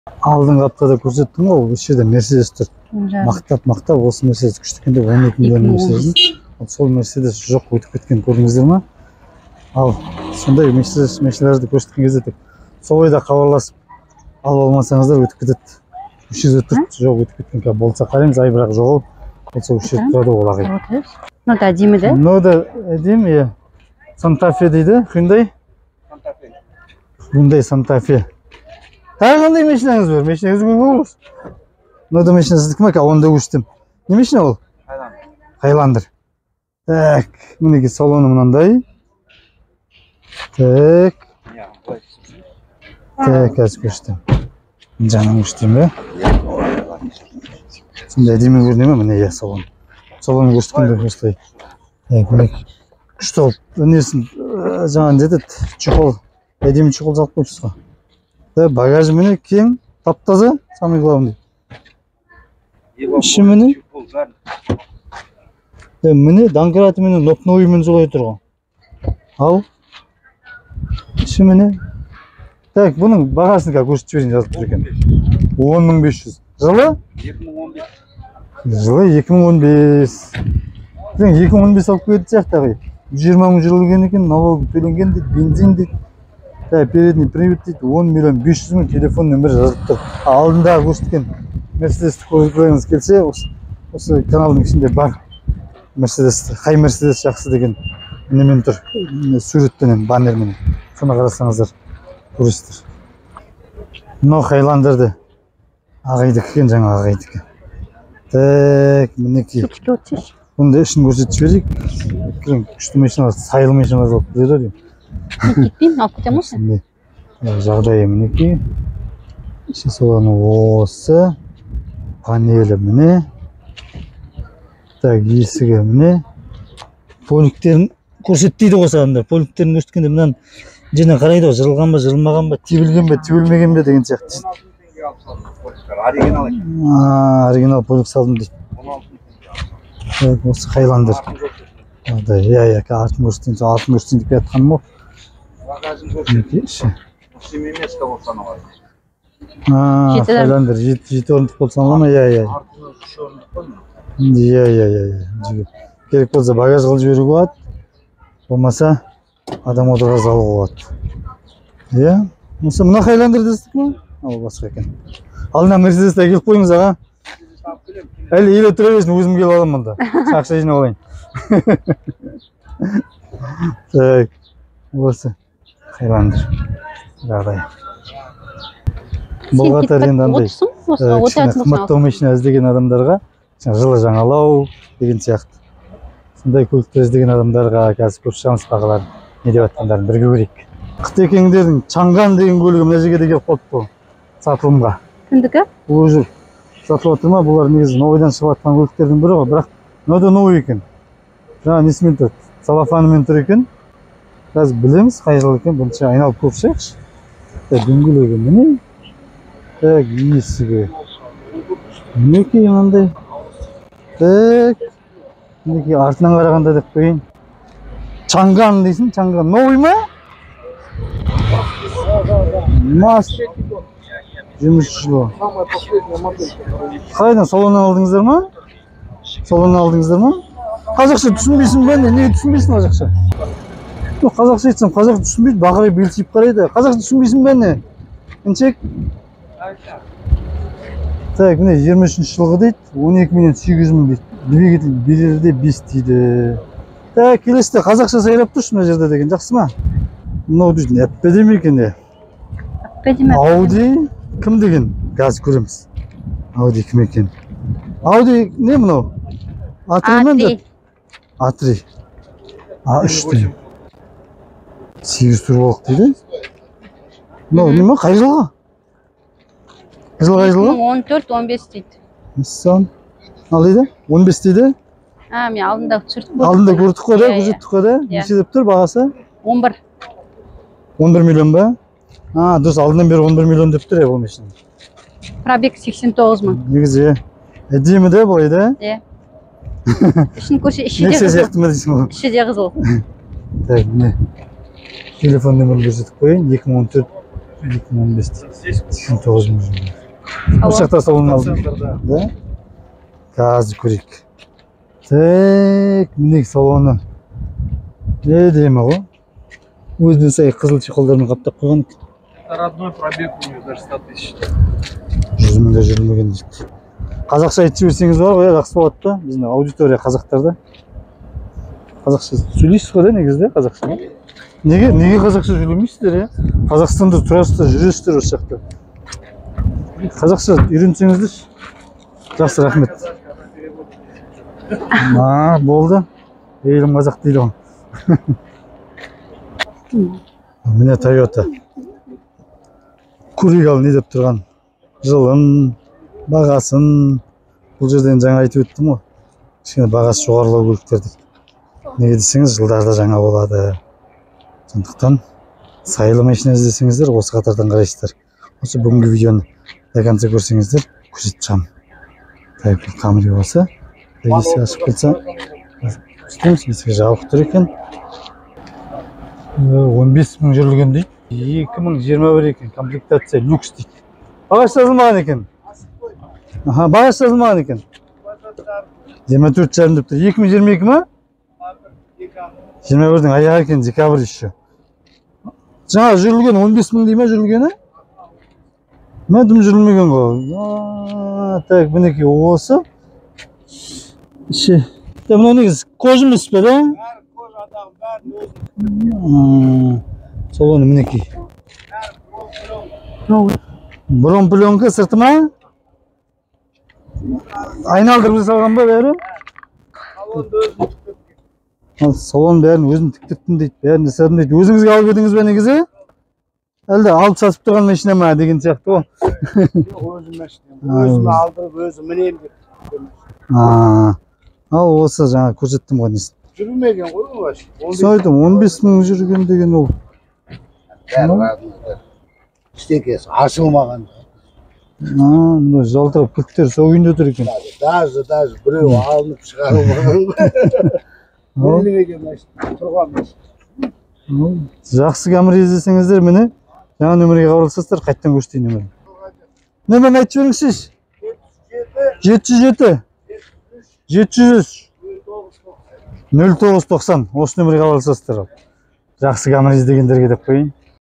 Алдыңғы аптада көрсеттім ғой, осы жерде Мерседес тұр. Мақтап, осы Мерседес күшті екен деп 12 миллион Мерседес. Сол Мерседес жоқ, өтіп кеткен көрдіңіздер ме? Ал сондай Мерседес машиналарды көрсеткен кезде сол ойда хабарласып алып алмасаңыздар өтіп кетеді. 300 тұр, жоқ өтіп кеткен болса қараймыз, ай бірақ жоғалып, болса 300 тұрады ол ағай. Мынау да әдемі де? Мынау да әдемі, иә. Санта-Фе дейді, Hyundai? Hyundai Санта-Фе. Тағы қандай машинаңыз бар? Машинаңыз көп болыңыз. Мынау да машина сіздікі ме? Онда өштім. Не машина ол? Хайландер. Так, мінеки салоны мынандай. Так, қазір көштім. Жаным көштім бе? Сонда әдемі көріне ме? Міне, иә, салон. Салоны көштікінде көстай. Так, мінеки. Күшті ол. Өнесін жаңа деді, чехол. Әдемі чехол салып қойшысыз ғой. Багажы міне кең, тап-таза, самый главный. Іші міне. Міне данкраты міне нопновый мен солай тұрған. Ал. Іші міне. Так, бұның бағасын көрсетіп жіберейін жазып тұр екен. 10.500. Жылы? 2015. Жылы 2015. 2015 алып кетті сияқты ғой. 20 мың жүрілген екен, налог төленген дейді, бензин дейді. Передний привод дейді, 10 миллион 500 мың телефон нөмірі жазып тұр. Алдындағы көрсеткен Мерседесті көргіңіз келсе, осы каналдың ішінде бар. Мерседес, қай Мерседес жақсы деген немен тұр, суретпенен, баннермен. Соны қарасаңыздар, көресіздер. Мынау Хайландерді ағайдық екен, жаңа ағайдық. Так, мінекей. Бұнда ішін көрсетіп жіберейік. Күшті машиналар, сайлы машиналар болып береді деймін. Кетпеймін, алып кетем осы? Жағдайы мінеки. Іші соланы осы. Панелі міне. Так, есігі міне. Поликтерін көрсеттейді қосағандар. Поликтерін көрсеткенде мұнан жеріне қарайды ғой, жырылған ба, жырылмаған ба, тебілген бе, тебілмеген бе деген сияқты. Оригинал полик салдым дейді. Осы Хайландер. Иә, артын көрсетейін, артын көрсетейін деп жатқаным ғой. Семиместка болып саналады. Хайландер 7 орындық болып санала ма? Иә. Иә. Керек болса багаж қылып жіберуге болады. Болмаса адам отырғызып алуға болады. Иә. Осы мына Хайландер дестік ме? Ал басқа екен. Алдына Мерседесті әкеліп қойыңыз аға. Әлі еле тұра берсін, өзім келіп аламын мұнда. Ақша жинап алайын. Так, осы Хайландер. Жағдай. Бұл қатар енді андай қымбаттау машина іздеген адамдарға жылы жаңалау деген сияқты. Сондай көліктер іздеген адамдарға қазір көп шанс бағалар не деп жатқандарын бірге көрейік. Қытекеңдердің Чанган деген көлігі мына жерге де келіп қалыпты бұл сатылымға. Кімдікі? Бұл жүр сатылып отыр ма? Бұлар негізі новойдан шығып жатқан көліктердің бірі ғой, бірақ мынау да новый екен. Жаңа несімен тұр, салафанымен тұр екен. Қазір білеміз қай жыл екен, бірінші айналып көріп шығайықшы. Дөңгелегі міне. Так, есігі. Мінекей мынандай. Так. Мінекей артынан қарағанда деп қойын. Чанган дейсің, Чанган. Новый ма? Мас. 23 жылы. Қайдан, салоннан алдыңыздар ма? Салоннан алдыңыздар ма? Қазақша түсінбейсің бе? Неге түсінбейсің қазақша? Қазақша айтсам, қазақша түсінбейді, бақырай белсейіп қарайды. Қазақша түсінбейсің бе не? Інчек? Так, міне 23 жылғы дейді, 12 миллион 800 мың дейді. Двигатель берерде 5 дейді. Так, келесіде қазақша сайрап тұршы мына жерде деген, жақсы ма? Мынау дейді, әппеде ме екен де? Ауди кім деген? Қазір көреміз. Ауди кім екен? Ауди не мынау? Атри мен де? Атри. А3 дейді. 8 турболық дейді. Мынау не ма? Қай жылға? Қай жылға? 14-15 дейді. Мыссан. Ал дейді? 15 дейді? Мен алдында түсіртіп көрдік. Алдында көрдік қой да, көрсеттік қой да. Неше деп тұр бағасы? 11. 11 миллион ба? Дұрыс, алдынан бері 11 миллион деп тұр бұл машина. Пробег 89 мың. Негізі әдемі де былай да? Иә. Ішін көрсе, іші де қызыл. Нексия сияқты ма дейсің ғой? Іші де қызыл. Так, міне. Телефон нөмірін көрсетіп қойын. 2015 89 мың жүрген. Бұл жақта салон алдым. Да? Қазір көрейік. Так, мінек салоны. Не деймі ғой? Өзіне сай қызыл чехолдармен қаптап қойған. Родной пробег у него даже 100 тысяч. 100 мыңда жүрмеген дейді. Қазақша айтып жіберсеңіз бар ғой, жақсы болады да. Біздің аудитория қазақтарда. Қазақша сөйлейсіз ғой да негізде қазақша. Неге қазақша сөйлемейсіздер, я? Қазақстанда тұрасыздар, жүресіздер осы жақта. Қазақша үйренсеңіздер. Жақсы, рахмет. Болды. Елім қазақ дейді ғой. Міне Toyota. Көрейік ал не деп тұрған. Жылын, бағасын. Бұл жерден жаңа айтып өттім ғой. Кішкене бағасы жоғарылау көліктерді. Неге десеңіз, жылдарда жаңа болады. Сондықтан сайлы машина іздесеңіздер, осы қатардан қарайсыздар. Осы бүгінгі видеоны до конца көрсеңіздер, көрсетіп шығамын. Так, Camry болса, есік ашып кетсе, есігі жабық тұр екен. 15 мың жүрілген дейді. 2021 екен, комплектация люкс дейді. Бағасы жазылмаған екен. Бағасы жазылмаған екен. 24 жарым деп тұр. 2022 ма? 21-дің аяғы екен, декабрь еще. Жаңа жүрілген 15 мың дей ма жүрілгені? Мәдім жүрілмеген ғой. Так, мінеке осы. Мынау негіз кожа емес пе, да? Сол оны мінеке. Бұрын пленка сырты ма? Айналдырып салған ба бәрі? Салон бәрін өзім тіктірттім дейді, бәрін жасадым дейді. Өзіңізге алып едіңіз бе негізі? Әлде алып сатып тұрған машина ма деген сияқты ғой. Өзім машина. Өзім алдырып, өзім мінейін деп. Ал осы жаңа көрсеттім ғой несін. Жүрмеген ғой бұл машина. Сөйтім 15 мың жүрген деген ол. Істекесі ашылмаған. Мына жалтырап кілттер сол күйінде тұр екен. Даже біреу алынып шығарылмаған. Жүрмеген машина. Тұрған машина. Жақсы Camry іздесеңіздер міне жаңа нөмірге хабарласасыздар, қайттан көрсетейін нөмірін. Нөмірін айтып жіберіңізші. 707 703 0990 осы нөмірге хабарласасыздар. Жақсы Camry іздегендерге деп қояйын.